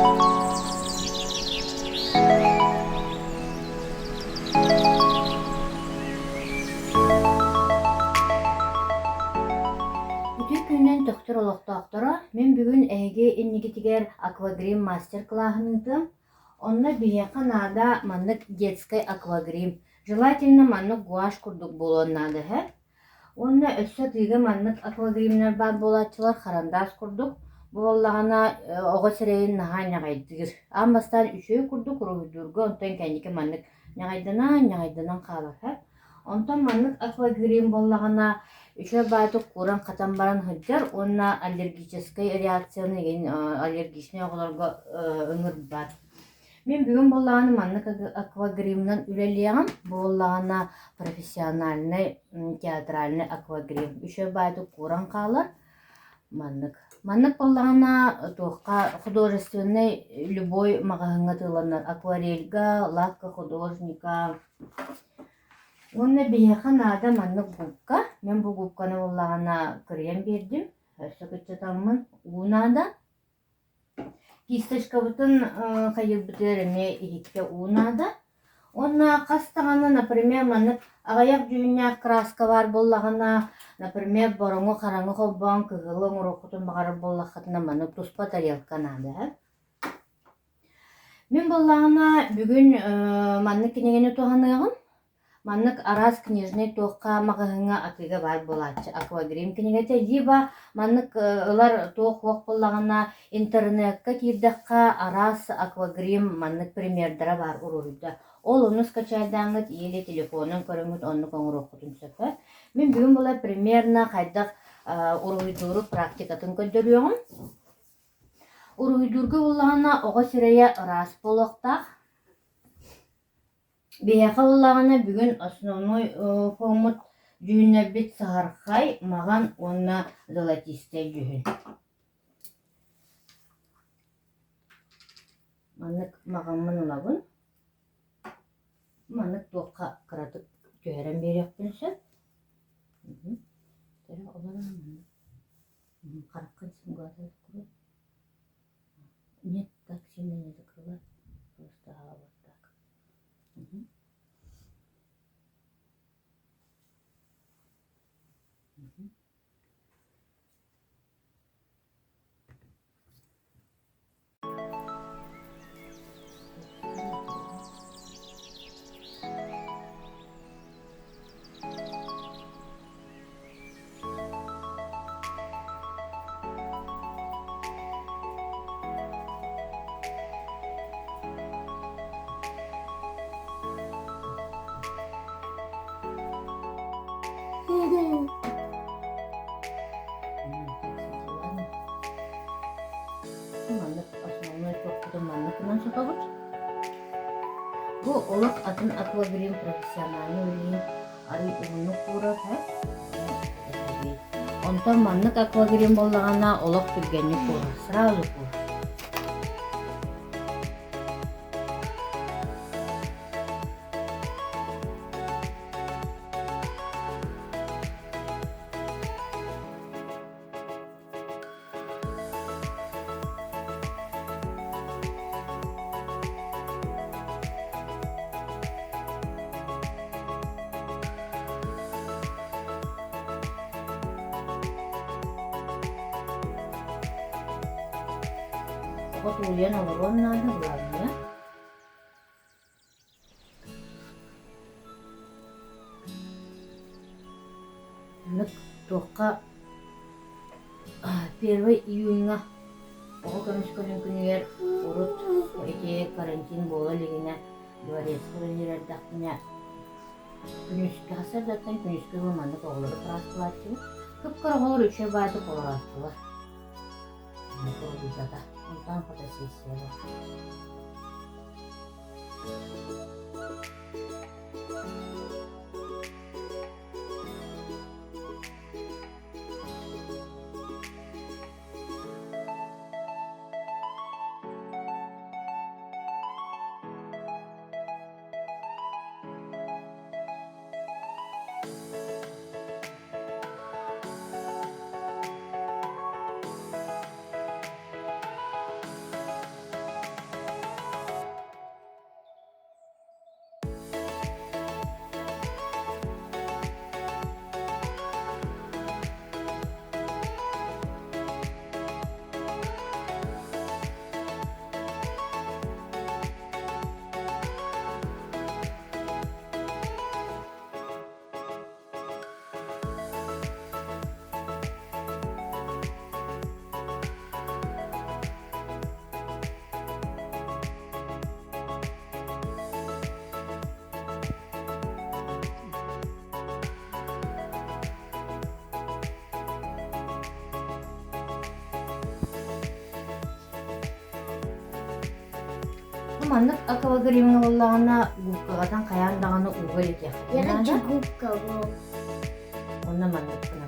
Бүтүн күннен төктөр олоқтоқтора, мен бүгін әйге иннигитигер аквагрим мастер-классынытым. Онна бияқа нада маннык детский аквагрим. Желательно маннык гуаш курдук болон нады, хэ? Онна өссө тыйга маннык аквагримнер бар болатчылар харандас курдук. Боллағана оға сірейін наға нягайдыгыр. Амбастан үшөй курдук уруйдурга, онтан кәнеке маннык нягайдынан қалар, хэ? Онтан маннык аквагрим боллағана еще байтук куран катан баран хыджар, онна аллергической реакцияны еген аллергичный оғыларға өңір бар. Мен бүгін боллағаны маннык аквагримнан үлелеғам, боллағана профессиональный театральный аквагрим. Еще байтук куран қалар маннык. Маннык боллағана туққа художественный любой мағahыңа тыланар. Акварельга, лавка художника. Онна бияқа нада маннык губка. Мен бұл губканы боллағана крем бердім. Өсі күтчі таңмын уынада. Кисточка бұтын қайыр бұтырыме иритке уынада. Онна қастағаны, например, маннык ағаяқ жүйіне краска бар боллағана, например, бороңы қараңы қолбан кығылы ұрықытын бағары боллақытына маннык туспа тарелка нада. Мен боллағана бүгін маннык кенегені туғанығын. Маннык арас книжный тоққа мағығыңа акыға бар болатчы аквагрим кенегете, либо маннык ылар тоқ оқ болағына интернетка кирдаққа арас аквагрим маннык примердара бар ұруйда. Ол оны скачайдаңыт, еле телефонын көріңіт, оны көңір оқытын сөпі. Мен бүгін болай примерно қайдақ ұруйдуру практикатын көндіріуім. Ұруйдурғы болағына оға сірeye рас болуқтақ. Бияқа болағына бүгін основной фомут жүйіне бет сағарқай маған онна золотистый жүйін. Маннык мағамын ұлабын. Маннык тоққа қыратып жүйерен берек білсі. Қараққан симгуаты закрой. Нет, так сильно не закрывай. Просто вот так. Bu olak atın akvagrim profesyonelini öyle arı unu kurat ha. Ondan manlık akvagrim bollağına olak sürgeni kurat, sırası kurat. Kemudian orang nada belakangnya. Nak toka первый июня. Око канышканын күнігер урут эти карантин бола легіне дворецкого нерердақпыня. Күнішкі асар даттан күнішкі ғылманды оғылары праскылатчы. Күп-кара олар үше байды қолараттылар. Ondan fotosesya var. Маннык аквагримин оллағына губкагатан каян даганы угол ете. Яна чугубка бу. Онна маннык кына.